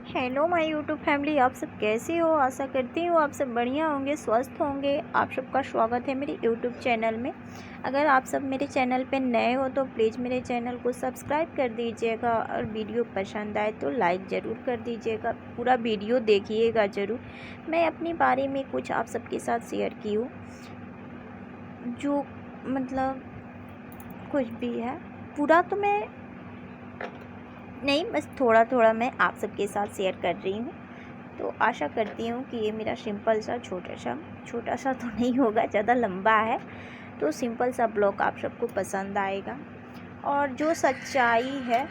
Hello my YouTube family, आप सब कैसे हो। आशा करती हूँ आप सब बढ़िया होंगे, स्वस्थ होंगे। आप सबका स्वागत है मेरे यूट्यूब चैनल में। अगर आप सब मेरे चैनल पे नए हो तो प्लीज़ मेरे चैनल को सब्सक्राइब कर दीजिएगा और वीडियो पसंद आए तो लाइक ज़रूर कर दीजिएगा। पूरा वीडियो देखिएगा ज़रूर। मैं अपने बारे में कुछ आप सबके साथ शेयर की हूँ, जो मतलब कुछ भी है। पूरा तो मैं नहीं, बस थोड़ा थोड़ा मैं आप सबके साथ शेयर कर रही हूँ। तो आशा करती हूँ कि ये मेरा सिंपल सा छोटा सा तो नहीं होगा, ज़्यादा लंबा है, तो सिंपल सा ब्लॉग आप सबको पसंद आएगा। और जो सच्चाई है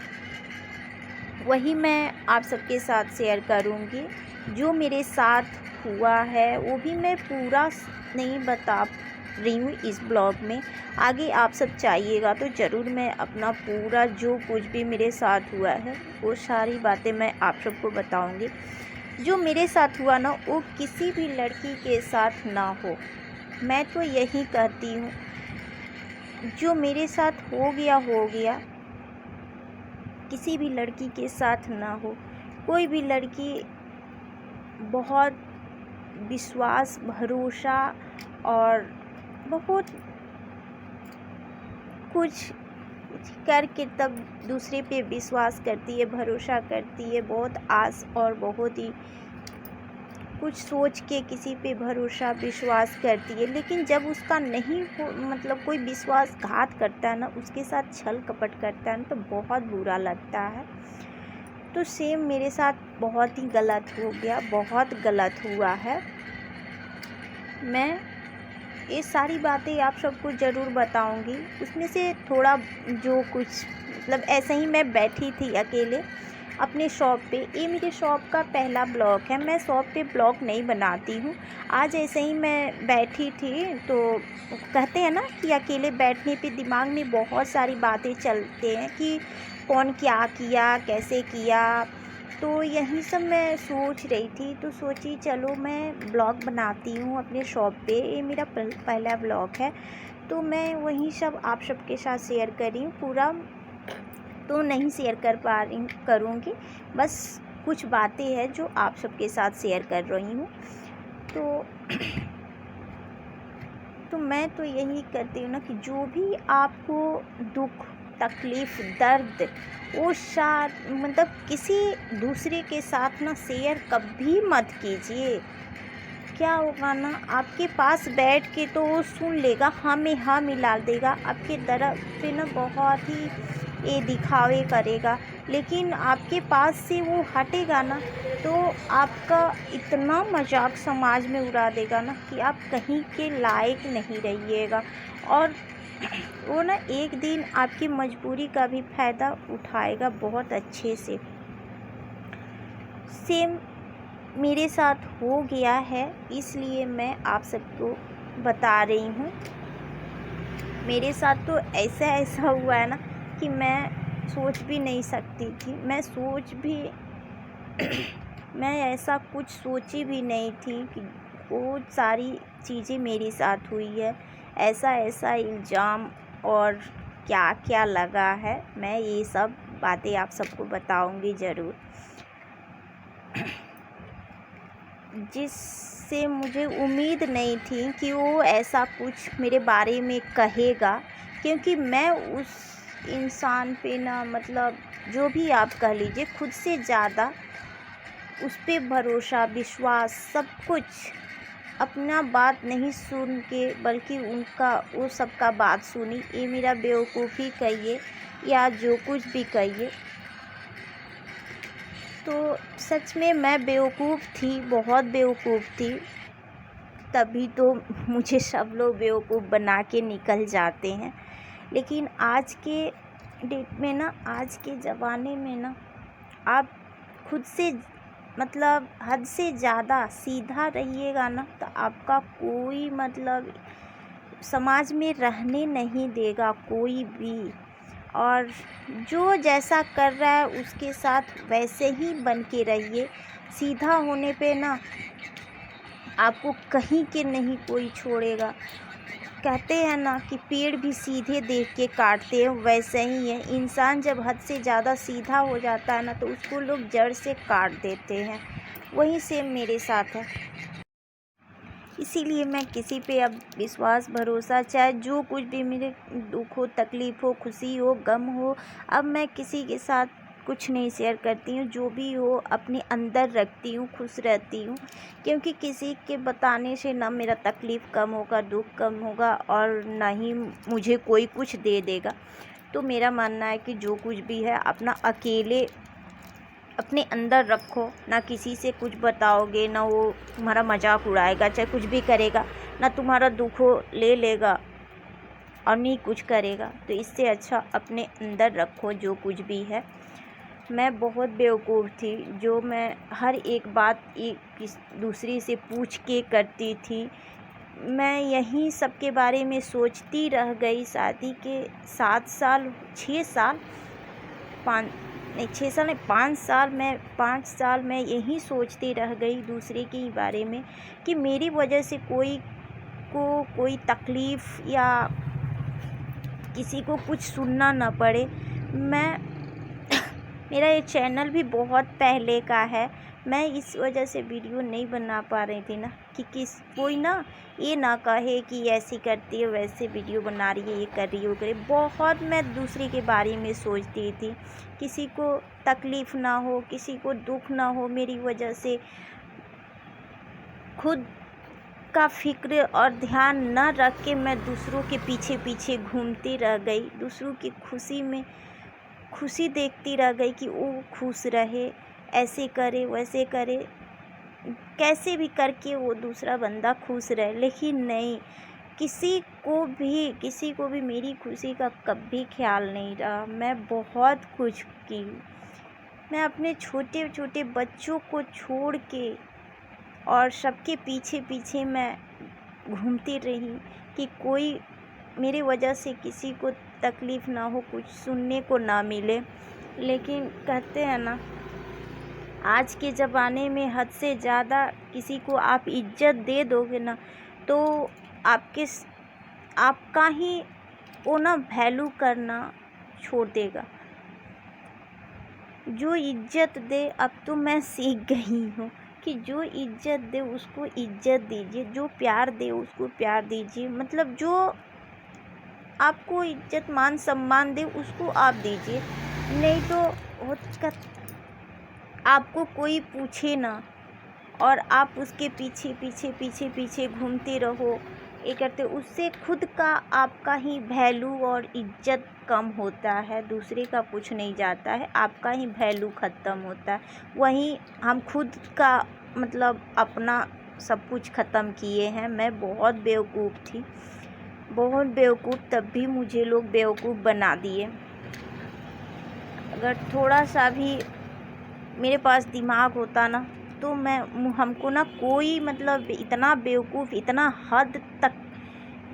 वही मैं आप सबके साथ शेयर करूँगी। जो मेरे साथ हुआ है वो भी मैं पूरा नहीं बता रही हूँ इस ब्लॉग में। आगे आप सब चाहिएगा तो ज़रूर मैं अपना पूरा जो कुछ भी मेरे साथ हुआ है वो सारी बातें मैं आप सबको बताऊँगी। जो मेरे साथ हुआ ना, वो किसी भी लड़की के साथ ना हो। मैं तो यही कहती हूँ, जो मेरे साथ हो गया, किसी भी लड़की के साथ ना हो। कोई भी लड़की बहुत विश्वास, भरोसा और बहुत कुछ करके तब दूसरे पे विश्वास करती है, भरोसा करती है, बहुत आस और बहुत ही कुछ सोच के किसी पे भरोसा विश्वास करती है। लेकिन जब उसका नहीं हो, मतलब कोई विश्वासघात करता है ना, उसके साथ छल कपट करता है ना, तो बहुत बुरा लगता है। तो सेम मेरे साथ बहुत ही गलत हो गया, बहुत गलत हुआ है। मैं ये सारी बातें आप सबको ज़रूर बताऊंगी। उसमें से थोड़ा जो कुछ मतलब ऐसे ही मैं बैठी थी अकेले अपने शॉप पे। ये मेरे शॉप का पहला ब्लॉग है। मैं शॉप पे ब्लॉग नहीं बनाती हूँ। आज ऐसे ही मैं बैठी थी तो कहते हैं ना कि अकेले बैठने पे दिमाग में बहुत सारी बातें चलते हैं कि कौन क्या किया, कैसे किया। तो यही सब मैं सोच रही थी, तो सोची चलो मैं ब्लॉग बनाती हूँ अपने शॉप पे। ये मेरा पहला ब्लॉग है, तो मैं वही सब आप सबके साथ शेयर कर रही हूँ। पूरा तो नहीं शेयर कर पा रही करूँगी, बस कुछ बातें हैं जो आप सबके साथ शेयर कर रही हूँ। तो मैं तो यही करती हूँ ना कि जो भी आपको दुख, तकलीफ़, दर्द, वो मतलब किसी दूसरे के साथ ना शेयर कभी मत कीजिए। क्या होगा ना, आपके पास बैठ के तो वो सुन लेगा, हाँ में हाँ मिला देगा, आपके तरफ पे ना बहुत ही ये दिखावे करेगा। लेकिन आपके पास से वो हटेगा ना, तो आपका इतना मजाक समाज में उड़ा देगा ना कि आप कहीं के लायक नहीं रहिएगा। और वो ना एक दिन आपकी मजबूरी का भी फ़ायदा उठाएगा बहुत अच्छे से। सेम मेरे साथ हो गया है, इसलिए मैं आप सबको बता रही हूँ। मेरे साथ तो ऐसा हुआ है ना कि मैं सोच भी नहीं सकती थी। मैं ऐसा कुछ सोची भी नहीं थी कि वो सारी चीज़ें मेरे साथ हुई है। ऐसा इल्ज़ाम और क्या क्या लगा है, मैं ये सब बातें आप सबको बताऊंगी ज़रूर। जिससे मुझे उम्मीद नहीं थी कि वो ऐसा कुछ मेरे बारे में कहेगा, क्योंकि मैं उस इंसान पे ना, मतलब जो भी आप कह लीजिए, खुद से ज़्यादा उस पे भरोसा, विश्वास, सब कुछ अपना बात नहीं सुन के बल्कि उनका वो सबका बात सुनी। ये मेरा बेवकूफ़ी कहिए या जो कुछ भी कहिए, तो सच में मैं बेवकूफ़ थी, बहुत बेवकूफ़ थी। तभी तो मुझे सब लोग बेवकूफ़ बना के निकल जाते हैं। लेकिन आज के डेट में ना, आज के ज़माने में ना, आप खुद से मतलब हद से ज़्यादा सीधा रहिएगा ना, तो आपका कोई मतलब समाज में रहने नहीं देगा कोई भी। और जो जैसा कर रहा है उसके साथ वैसे ही बन के रहिए। सीधा होने पे ना आपको कहीं के नहीं कोई छोड़ेगा। कहते हैं ना कि पेड़ भी सीधे देख के काटते हैं, वैसे ही है इंसान जब हद से ज़्यादा सीधा हो जाता है ना तो उसको लोग जड़ से काट देते हैं। वही सेम मेरे साथ है। इसीलिए मैं किसी पे अब विश्वास भरोसा, चाहे जो कुछ भी मेरे दुख हो, तकलीफ़ हो, खुशी हो, गम हो, अब मैं किसी के साथ कुछ नहीं शेयर करती हूँ। जो भी हो अपने अंदर रखती हूँ, खुश रहती हूँ, क्योंकि किसी के बताने से ना मेरा तकलीफ़ कम होगा, दुख कम होगा और ना ही मुझे कोई कुछ दे देगा। तो मेरा मानना है कि जो कुछ भी है अपना अकेले अपने अंदर रखो, ना किसी से कुछ बताओगे, ना वो तुम्हारा मजाक उड़ाएगा, चाहे कुछ भी करेगा, ना तुम्हारा दुख हो ले लेगा और नहीं कुछ करेगा। तो इससे अच्छा अपने अंदर रखो जो कुछ भी है। मैं बहुत बेवकूफ़ थी, जो मैं हर एक बात एक दूसरी से पूछ के करती थी। मैं यही सब के बारे में सोचती रह गई। शादी के 7 साल 6 साल 5 नहीं 6 साल नहीं 5 साल मैं यही सोचती रह गई दूसरे के बारे में कि मेरी वजह से कोई तकलीफ़ या किसी को कुछ सुनना ना पड़े। मेरा ये चैनल भी बहुत पहले का है। मैं इस वजह से वीडियो नहीं बना पा रही थी ना कि कोई ना ये ना कहे कि ऐसी करती है, वैसे वीडियो बना रही है, ये कर रही है, वो कर रही है। बहुत मैं दूसरे के बारे में सोचती थी, किसी को तकलीफ़ ना हो, किसी को दुख ना हो मेरी वजह से। खुद का फ़िक्र और ध्यान न रख के मैं दूसरों के पीछे पीछे घूमती रह गई। दूसरों की खुशी में खुशी देखती रह गई कि वो खुश रहे, ऐसे करे वैसे करे, कैसे भी करके वो दूसरा बंदा खुश रहे। लेकिन नहीं, किसी को भी मेरी खुशी का कभी ख्याल नहीं रहा। मैं बहुत कुछ की, मैं अपने छोटे छोटे बच्चों को छोड़ के और सबके पीछे पीछे मैं घूमती रही कि कोई मेरी वजह से किसी को तकलीफ़ ना हो, कुछ सुनने को ना मिले। लेकिन कहते हैं ना, आज के ज़माने में हद से ज़्यादा किसी को आप इज्जत दे दोगे ना तो आपका ही वो ना वैल्यू करना छोड़ देगा। जो इज्जत दे, अब तो मैं सीख गई हूँ कि जो इज्जत दे उसको इज्जत दीजिए, जो प्यार दे उसको प्यार दीजिए। मतलब जो आपको इज्जत मान सम्मान दे उसको आप दीजिए, नहीं तो आपको कोई पूछे ना और आप उसके पीछे घूमते रहो, ये करते, उससे खुद का आपका ही वैल्यू और इज्जत कम होता है। दूसरे का कुछ नहीं जाता है, आपका ही वैल्यू ख़त्म होता है। वहीं हम खुद का मतलब अपना सब कुछ ख़त्म किए हैं। मैं बहुत बेवकूफ़ थी, बहुत बेवकूफ़, तब भी मुझे लोग बेवकूफ़ बना दिए। अगर थोड़ा सा भी मेरे पास दिमाग होता ना तो हमको ना कोई मतलब इतना बेवकूफ़, इतना हद तक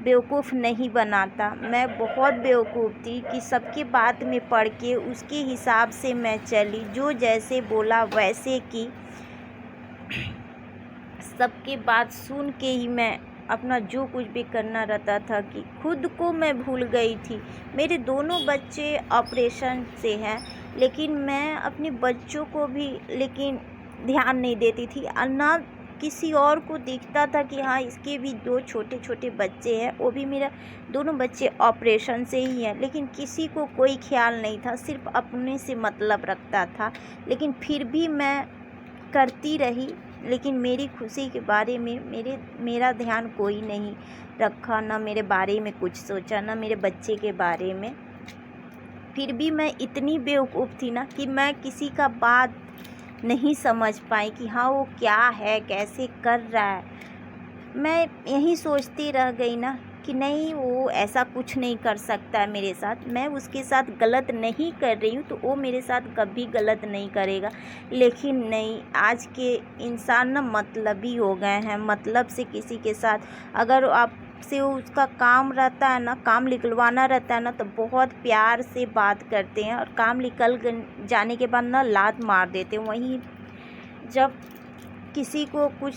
बेवकूफ़ नहीं बनाता। मैं बहुत बेवकूफ़ थी कि सबके बात में पड़ के उसके हिसाब से मैं चली, जो जैसे बोला वैसे की, सबके बात सुन के ही मैं अपना जो कुछ भी करना रहता था कि खुद को मैं भूल गई थी। मेरे दोनों बच्चे ऑपरेशन से हैं, लेकिन मैं अपने बच्चों को भी ध्यान नहीं देती थी। ना किसी और को दिखता था कि हाँ इसके भी 2 छोटे छोटे बच्चे हैं, वो भी मेरा दोनों बच्चे ऑपरेशन से ही हैं, लेकिन किसी को कोई ख्याल नहीं था, सिर्फ अपने से मतलब रखता था। लेकिन फिर भी मैं करती रही, लेकिन मेरी खुशी के बारे में मेरा ध्यान कोई नहीं रखा, ना मेरे बारे में कुछ सोचा, ना मेरे बच्चे के बारे में। फिर भी मैं इतनी बेवकूफ़ थी ना कि मैं किसी का बात नहीं समझ पाई कि हाँ वो क्या है, कैसे कर रहा है। मैं यही सोचती रह गई ना कि नहीं, वो ऐसा कुछ नहीं कर सकता है मेरे साथ, मैं उसके साथ गलत नहीं कर रही हूँ तो वो मेरे साथ कभी गलत नहीं करेगा। लेकिन नहीं, आज के इंसान ना मतलबी हो गए हैं। मतलब से किसी के साथ अगर आपसे उसका काम रहता है ना, काम निकलवाना रहता है ना, तो बहुत प्यार से बात करते हैं और काम निकल जाने के बाद ना लात मार देते हैं। वहीं जब किसी को कुछ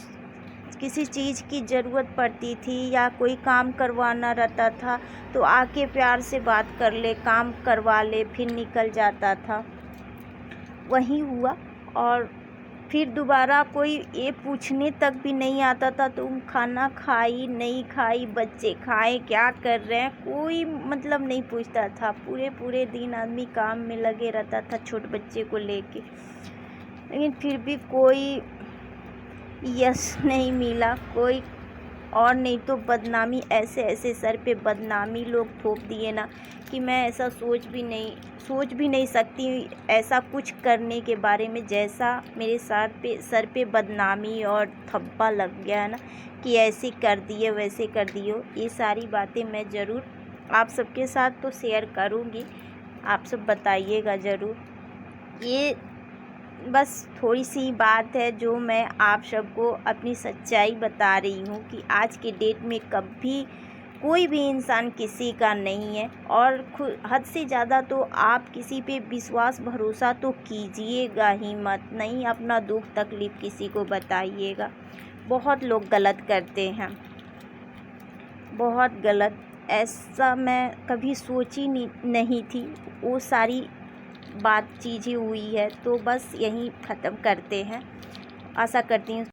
किसी चीज़ की ज़रूरत पड़ती थी या कोई काम करवाना रहता था तो आके प्यार से बात कर ले, काम करवा ले, फिर निकल जाता था। वही हुआ और फिर दोबारा कोई ये पूछने तक भी नहीं आता था तुम खाना खाई नहीं खाई, बच्चे खाए, क्या कर रहे हैं, कोई मतलब नहीं पूछता था। पूरे पूरे दिन आदमी काम में लगे रहता था छोटे बच्चे को लेके, लेकिन फिर भी कोई यश नहीं मिला, कोई और नहीं तो बदनामी, ऐसे ऐसे सर पे बदनामी लोग थोप दिए ना कि मैं ऐसा सोच भी नहीं सकती ऐसा कुछ करने के बारे में। जैसा मेरे सर पे बदनामी और थप्पा लग गया ना कि ऐसे कर दिए वैसे कर दियो, ये सारी बातें मैं ज़रूर आप सबके साथ तो शेयर करूँगी, आप सब बताइएगा ज़रूर। ये बस थोड़ी सी बात है जो मैं आप सबको अपनी सच्चाई बता रही हूँ कि आज के डेट में कभी कोई भी इंसान किसी का नहीं है, और हद से ज़्यादा तो आप किसी पे विश्वास भरोसा तो कीजिएगा ही मत, नहीं अपना दुख तकलीफ़ किसी को बताइएगा। बहुत लोग गलत करते हैं, बहुत गलत, ऐसा मैं कभी सोची नहीं थी। वो सारी चीज़ें हुई है तो बस यहीं ख़त्म करते हैं। आशा करती हूँ